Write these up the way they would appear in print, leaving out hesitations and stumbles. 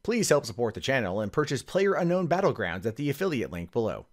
Please help support the channel and purchase PlayerUnknown Battlegrounds at the affiliate link below.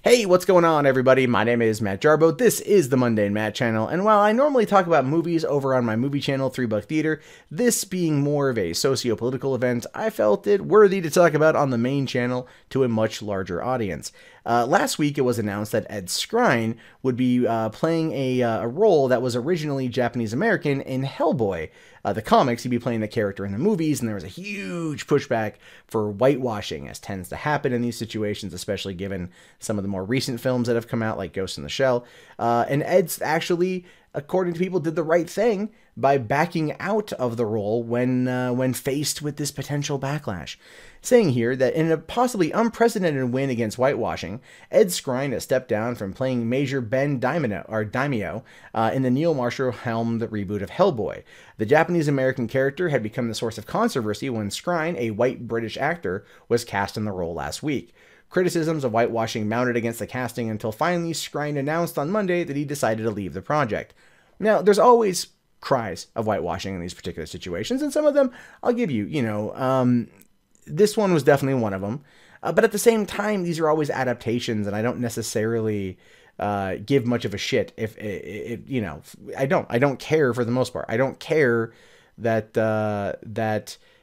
Hey, what's going on, everybody? My name is Matt Jarbo. This is the Mundane Matt channel, and while I normally talk about movies over on my movie channel, 3 Buck Theater, this being more of a socio-political event, I felt it worthy to talk about on the main channel to a much larger audience. Last week, it was announced that Ed Skrein would be playing a role that was originally Japanese-American in HELLBOY. The comics, he'd be playing the character in the movies, and there was a huge pushback for whitewashing, as tends to happen in these situations, especially given some of the more recent films that have come out, like Ghost in the Shell. And Ed's actually, according to people, did the right thing by backing out of the role when faced with this potential backlash. Saying here that in a possibly unprecedented win against whitewashing, Ed Skrein has stepped down from playing Major Ben Daimio in the Neil Marshall-helmed reboot of HELLBOY. The Japanese-American character had become the source of controversy when Skrein, a white British actor, was cast in the role last week. Criticisms of whitewashing mounted against the casting until finally Skrein announced on Monday that he decided to leave the project. Now, there's always cries of whitewashing in these particular situations, and some of them I'll give you, this one was definitely one of them. But at the same time, these are always adaptations, and I don't necessarily give much of a shit if I don't care for the most part. I don't care that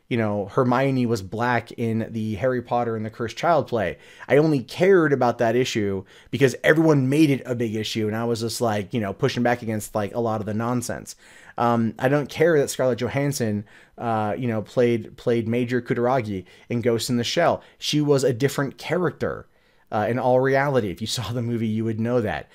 Hermione was black in the Harry Potter and the Cursed Child play. I only cared about that issue because everyone made it a big issue, and I was just like, pushing back against like a lot of the nonsense. I don't care that Scarlett Johansson, played Major Kutaragi in Ghost in the Shell. She was a different character. In all reality, if you saw the movie, you would know that.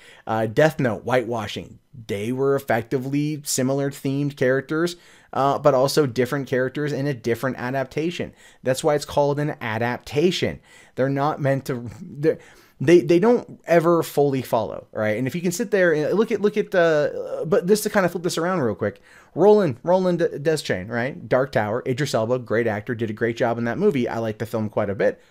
Death Note, whitewashing. They were effectively similar themed characters, but also different characters in a different adaptation. That's why it's called an adaptation. They're not meant to... They don't ever fully follow, right? And if you can sit there and look at but just to kind of flip this around real quick, Roland Deschain, right? Dark Tower, Idris Elba, great actor, did a great job in that movie. I like the film quite a bit.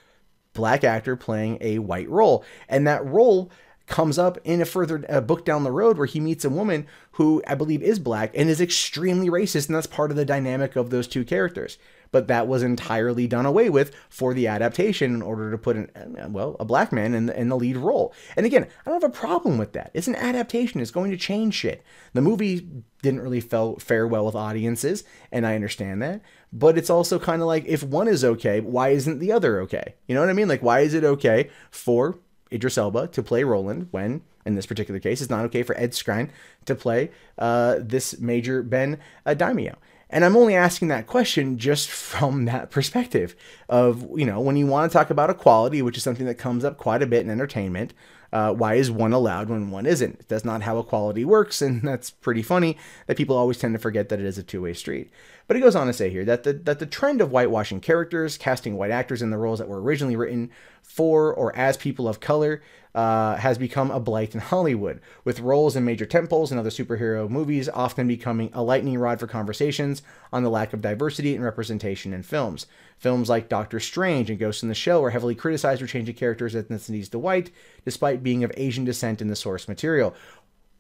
Black actor playing a white role, and that role comes up in a book down the road where he meets a woman who I believe is black and is extremely racist, and that's part of the dynamic of those two characters. But that was entirely done away with for the adaptation in order to put a black man in the lead role. And again, I don't have a problem with that. It's an adaptation. It's going to change shit. The movie didn't really fare well with audiences, and I understand that. But it's also kind of like, if one is okay, why isn't the other okay? You know what I mean? Like, why is it okay for Idris Elba to play Roland when, in this particular case, it's not okay for Ed Skrein to play this Major Ben Daimio? And I'm only asking that question just from that perspective of, when you want to talk about equality, which is something that comes up quite a bit in entertainment, why is one allowed when one isn't? That's not how equality works, and that's pretty funny that people always tend to forget that it is a two-way street. But he goes on to say here that the trend of whitewashing characters, casting white actors in the roles that were originally written for or as people of color, has become a blight in Hollywood, with roles in major tentpoles and other superhero movies often becoming a lightning rod for conversations on the lack of diversity and representation in films. Films like Doctor Strange and Ghost in the Shell were heavily criticized for changing characters' ethnicities to white, despite being of Asian descent in the source material.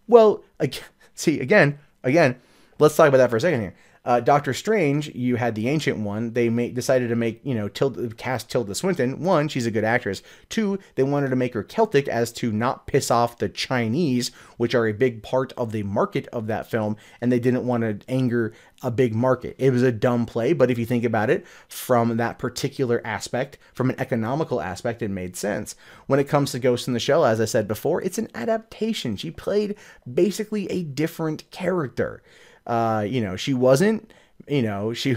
Well, see, again, let's talk about that for a second here. Doctor Strange, you had the Ancient One. They decided to make, cast Tilda Swinton. One, she's a good actress. Two, they wanted to make her Celtic as to not piss off the Chinese, which are a big part of the market of that film, and they didn't want to anger a big market. It was a dumb play, but if you think about it from that particular aspect, from an economical aspect, it made sense. When it comes to Ghost in the Shell, as I said before, it's an adaptation. She played basically a different character. She wasn't, she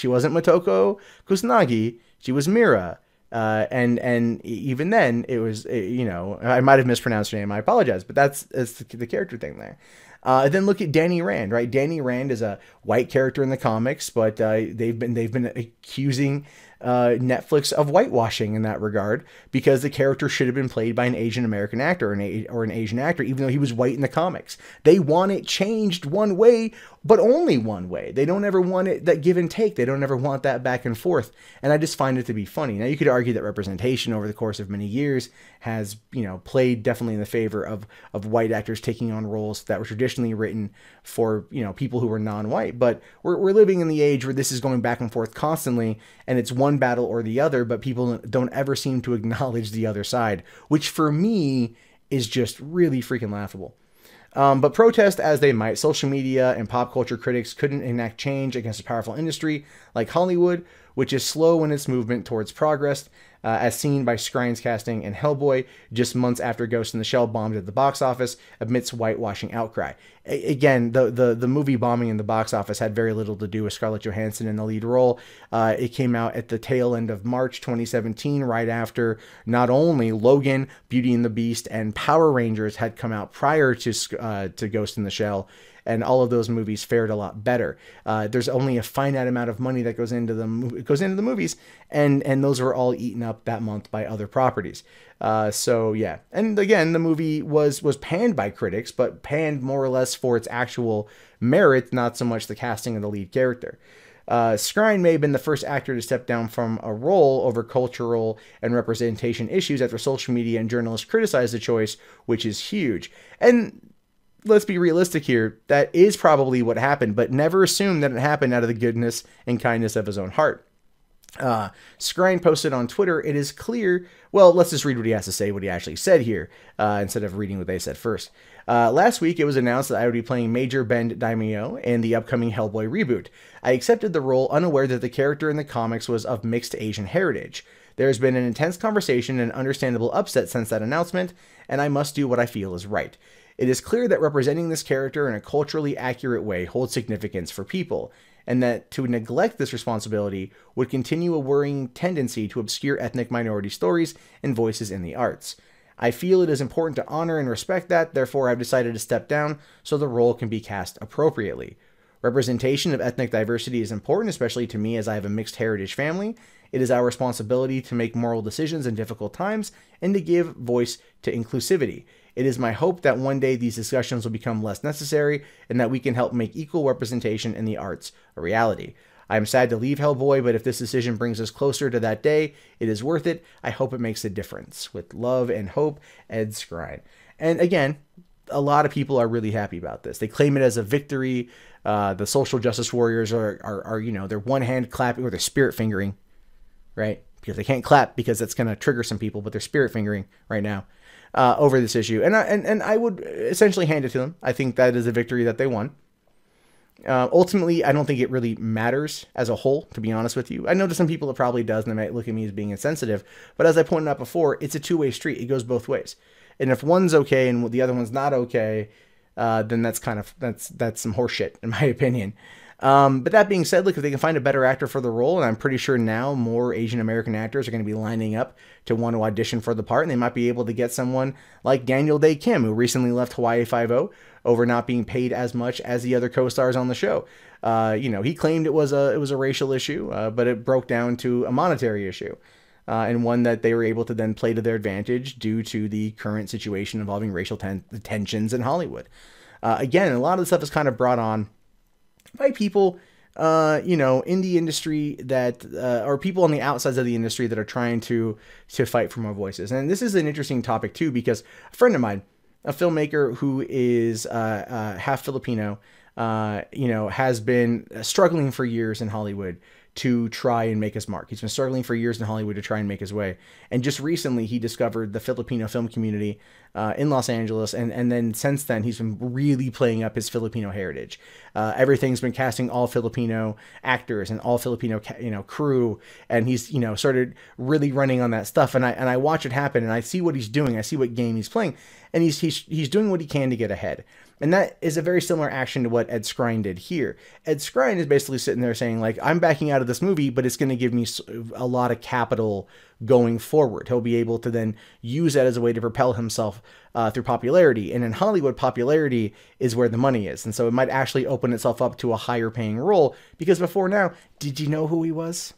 wasn't Motoko Kusanagi. She was Mira. And even then it was, I might have mispronounced her name. I apologize, but that's the character thing there. Then look at Danny Rand, right? Danny Rand is a white character in the comics, but they've been accusing Netflix of whitewashing in that regard, because the character should have been played by an Asian American actor or an Asian actor, even though he was white in the comics. They want it changed one way, but only one way. They don't ever want it, that give and take. They don't ever want that back and forth. And I just find it to be funny. Now, you could argue that representation over the course of many years has, played definitely in the favor of white actors taking on roles that were traditionally written for, people who were non-white. But we're living in the age where this is going back and forth constantly, and it's one battle or the other, but people don't ever seem to acknowledge the other side, which for me is just really freaking laughable. But protest as they might, social media and pop culture critics couldn't enact change against a powerful industry like Hollywood, which is slow in its movement towards progress, as seen by Skrein's casting in Hellboy just months after Ghost in the Shell bombed at the box office amidst whitewashing outcry. Again, the movie bombing in the box office had very little to do with Scarlett Johansson in the lead role. It came out at the tail end of March 2017, right after not only Logan, Beauty and the Beast, and Power Rangers had come out prior to Ghost in the Shell, and all of those movies fared a lot better. There's only a finite amount of money that goes into the movies, and those were all eaten up that month by other properties. So yeah, and again, the movie was panned by critics, but panned more or less for its actual merit, not so much the casting of the lead character. Skrein may have been the first actor to step down from a role over cultural and representation issues after social media and journalists criticized the choice, which is huge. And let's be realistic here. That is probably what happened, but never assume that it happened out of the goodness and kindness of his own heart. Skrein posted on Twitter, "It is clear..." Well, let's just read what he has to say, what he actually said here, instead of reading what they said first. Last week, it was announced that I would be playing Major Ben Daimio in the upcoming Hellboy reboot. I accepted the role unaware that the character in the comics was of mixed Asian heritage. There has been an intense conversation and understandable upset since that announcement, and I must do what I feel is right. It is clear that representing this character in a culturally accurate way holds significance for people, and that to neglect this responsibility would continue a worrying tendency to obscure ethnic minority stories and voices in the arts. I feel it is important to honor and respect that, therefore I've decided to step down so the role can be cast appropriately. Representation of ethnic diversity is important, especially to me as I have a mixed heritage family. It is our responsibility to make moral decisions in difficult times and to give voice to inclusivity. It is my hope that one day these discussions will become less necessary and that we can help make equal representation in the arts a reality. I am sad to leave Hellboy, but if this decision brings us closer to that day, it is worth it. I hope it makes a difference. With love and hope, Ed Skrein. And again, a lot of people are really happy about this. They claim it as a victory. The social justice warriors are they're one hand clapping or they're spirit fingering, right? Because they can't clap because that's going to trigger some people, but they're spirit fingering right now over this issue. And I would essentially hand it to them. I think that is a victory that they won. Ultimately, I don't think it really matters as a whole, to be honest with you. I know to some people it probably does, and they might look at me as being insensitive. But as I pointed out before, it's a two-way street. It goes both ways. And if one's okay and the other one's not okay, then that's some horseshit, in my opinion. But that being said, look, if they can find a better actor for the role, and I'm pretty sure now more Asian American actors are going to be lining up to want to audition for the part, and they might be able to get someone like Daniel Day Kim, who recently left Hawaii Five-0 over not being paid as much as the other co-stars on the show. He claimed it was a racial issue, but it broke down to a monetary issue. And one that they were able to then play to their advantage due to the current situation involving racial tensions in Hollywood. Again, a lot of the stuff is kind of brought on by people, in the industry that, or people on the outsides of the industry that are trying to fight for more voices. And this is an interesting topic too, because a friend of mine, a filmmaker who is half Filipino, has been struggling for years in Hollywood to try and make his mark. He's been struggling for years in Hollywood to try and make his way. And just recently, he discovered the Filipino film community in Los Angeles. And then since then, he's been really playing up his Filipino heritage. Everything's been casting all Filipino actors and all Filipino, crew. And he's, started really running on that stuff. And I watch it happen, and I see what he's doing. I see what game he's playing. And he's doing what he can to get ahead. And that is a very similar action to what Ed Skrein did here. Ed Skrein is basically sitting there saying, like, I'm backing out of this movie, but it's going to give me a lot of capital going forward. He'll be able to then use that as a way to propel himself through popularity. And in Hollywood, popularity is where the money is. And so it might actually open itself up to a higher paying role, because before now, did you know who he was?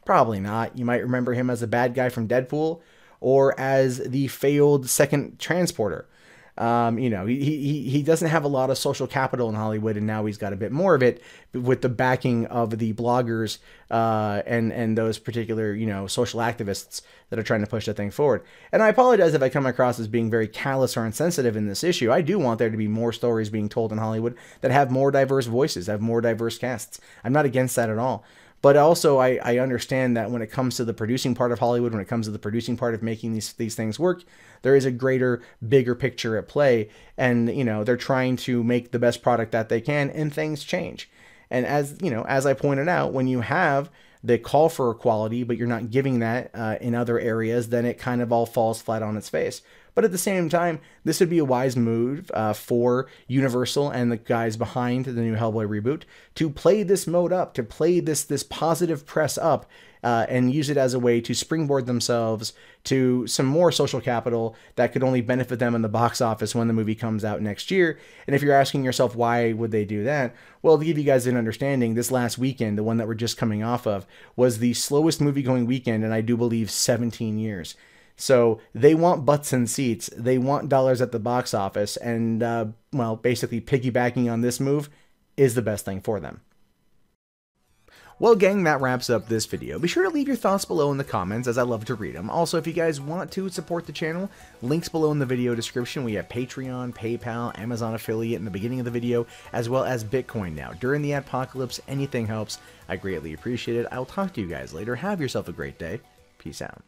Probably not. You might remember him as the bad guy from Deadpool or as the failed second transporter. He doesn't have a lot of social capital in Hollywood, and now he's got a bit more of it with the backing of the bloggers and those particular, social activists that are trying to push the thing forward. And I apologize if I come across as being very callous or insensitive in this issue. I do want there to be more stories being told in Hollywood that have more diverse voices, have more diverse casts. I'm not against that at all. But also, I understand that when it comes to the producing part of Hollywood, when it comes to the producing part of making these things work, there is a greater, bigger picture at play. And, they're trying to make the best product that they can, and things change. And as I pointed out, when you have the call for equality, but you're not giving that in other areas, then it kind of all falls flat on its face. But at the same time, this would be a wise move for Universal and the guys behind the new Hellboy reboot to play this mode up, to play this positive press up, and use it as a way to springboard themselves to some more social capital that could only benefit them in the box office when the movie comes out next year. And if you're asking yourself, why would they do that? Well, to give you guys an understanding, this last weekend, the one that we're just coming off of, was the slowest movie-going weekend in, I do believe, 17 years. So they want butts in seats, they want dollars at the box office, and, basically piggybacking on this move is the best thing for them. Well, gang, that wraps up this video. Be sure to leave your thoughts below in the comments, as I love to read them. Also, if you guys want to support the channel, links below in the video description. We have Patreon, PayPal, Amazon affiliate in the beginning of the video, as well as Bitcoin now. During the apocalypse, anything helps. I greatly appreciate it. I'll talk to you guys later. Have yourself a great day. Peace out.